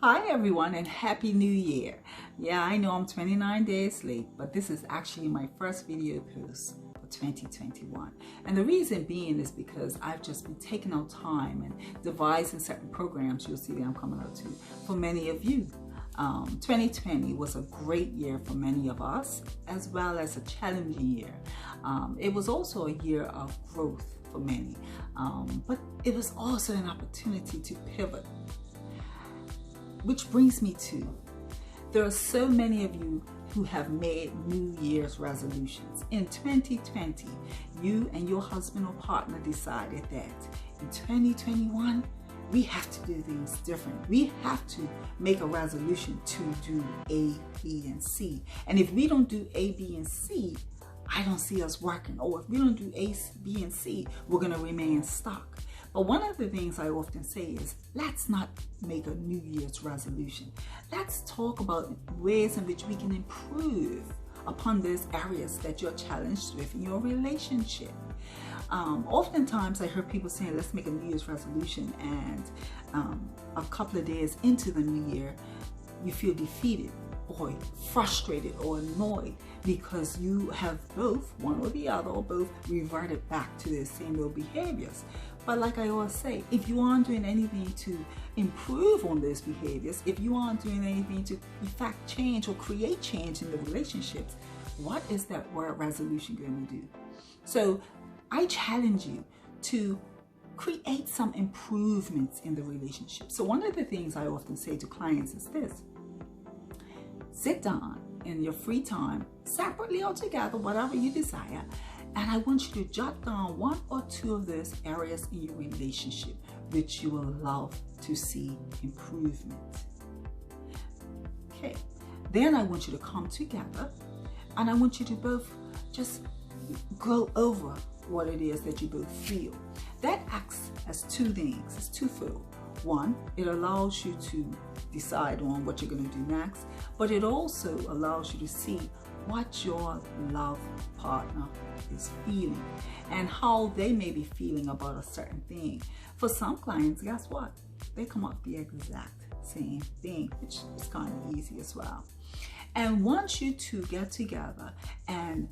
Hi everyone and Happy New Year. Yeah, I know I'm 29 days late, but this is actually my first video post for 2021. And the reason being is because I've just been taking out time and devising certain programs you'll see that I'm coming out to for many of you. 2020 was a great year for many of us, as well as a challenging year. It was also a year of growth for many, but it was also an opportunity to pivot. Which brings me to, there are so many of you who have made New Year's resolutions. In 2020, you and your husband or partner decided that in 2021, we have to do things different. We have to make a resolution to do A, B, and C. And if we don't do A, B, and C, I don't see us working. Or if we don't do A, B, and C, we're gonna remain stuck. But one of the things I often say is, let's not make a New Year's resolution. Let's talk about ways in which we can improve upon those areas that you're challenged with in your relationship. Oftentimes I hear people saying, let's make a New Year's resolution, and a couple of days into the new year, you feel defeated or frustrated or annoyed because you have both, one or the other, or both reverted back to the same old behaviors. But like I always say, if you aren't doing anything to improve on those behaviors, if you aren't doing anything to effect change or create change in the relationships, what is that word resolution going to do? So I challenge you to create some improvements in the relationship. So one of the things I often say to clients is this: sit down in your free time, separately or together, whatever you desire, and I want you to jot down one or two of those areas in your relationship which you will love to see improvement. Okay, then I want you to come together and I want you to both just go over what it is that you both feel. That acts as two things. It's twofold. One, it allows you to decide on what you're going to do next, but it also allows you to see what your love partner is feeling and how they may be feeling about a certain thing. For some clients, guess what? They come up with the exact same thing, which is kind of easy as well. And once you two get together and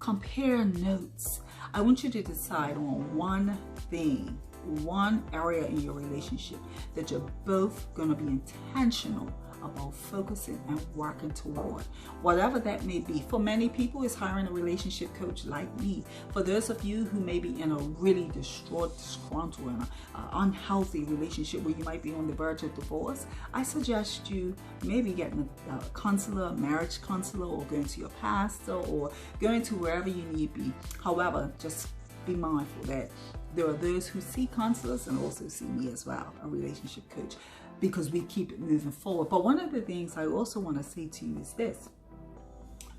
compare notes, I want you to decide on one thing, one area in your relationship that you're both going to be intentional about focusing and working toward, whatever that may be. For many people, it's hiring a relationship coach like me. For those of you who may be in a really distraught, disgruntled, and unhealthy relationship where you might be on the verge of divorce, I suggest you maybe getting a counselor, a marriage counselor, or going to your pastor, or going to wherever you need be. However, just be mindful that there are those who see counselors and also see me as well, a relationship coach, because we keep it moving forward. But one of the things I also want to say to you is this: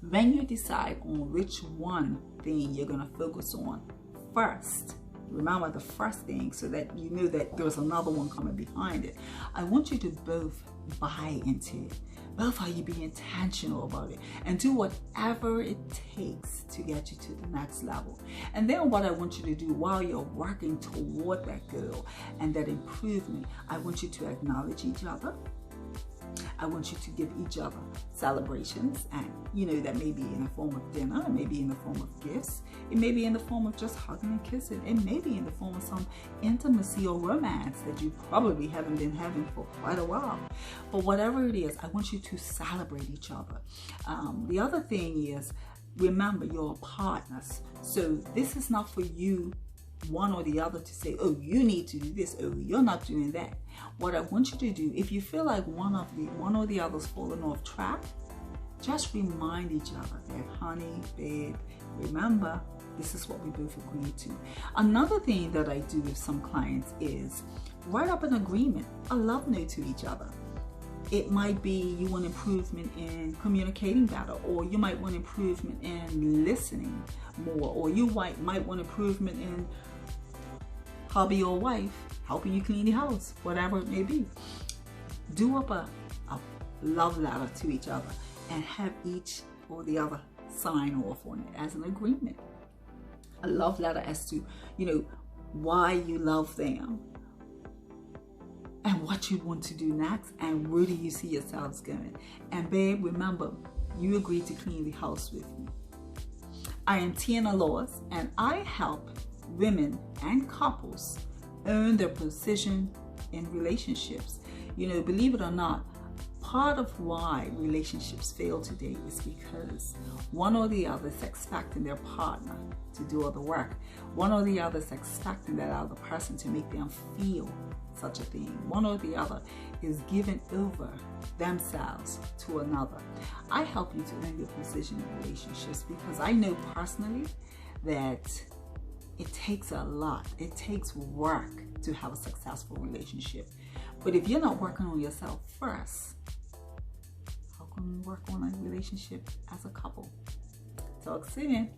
when you decide on which one thing you're going to focus on first, remember the first thing so that you know that there's another one coming behind it. I want you to both buy into it. Both of you be intentional about it and do whatever it takes to get you to the next level. And then what I want you to do while you're working toward that goal and that improvement, I want you to acknowledge each other. I want you to give each other celebrations, and that may be in the form of dinner, it may be in the form of gifts, it may be in the form of just hugging and kissing, it may be in the form of some intimacy or romance that you probably haven't been having for quite a while. But whatever it is, I want you to celebrate each other. The other thing is, remember, you're partners. So this is not for you, one or the other, to say, oh, you need to do this, oh, you're not doing that. What I want you to do, if you feel like one or the other's falling off track, just remind each other that, honey, babe, remember, this is what we both agreed to. Another thing that I do with some clients is write up an agreement, a love note to each other. It might be you want improvement in communicating better, or you might want improvement in listening more, or you might want improvement in hubby or wife helping you clean the house, whatever it may be. Do up a love letter to each other and have each or the other sign off on it as an agreement. A love letter as to, why you love them, and what you want to do next, and where do you see yourselves going. And babe, remember, you agreed to clean the house with me. I am Tiana Laws, and I help women and couples earn their position in relationships. You know, believe it or not, part of why relationships fail today is because one or the other is expecting their partner to do all the work. One or the other is expecting that other person to make them feel such a thing. One or the other is giving over themselves to another. I help you to earn your position in relationships because I know personally that it takes a lot. It takes work to have a successful relationship. But if you're not working on yourself first, how can you work on a relationship as a couple? Talk soon.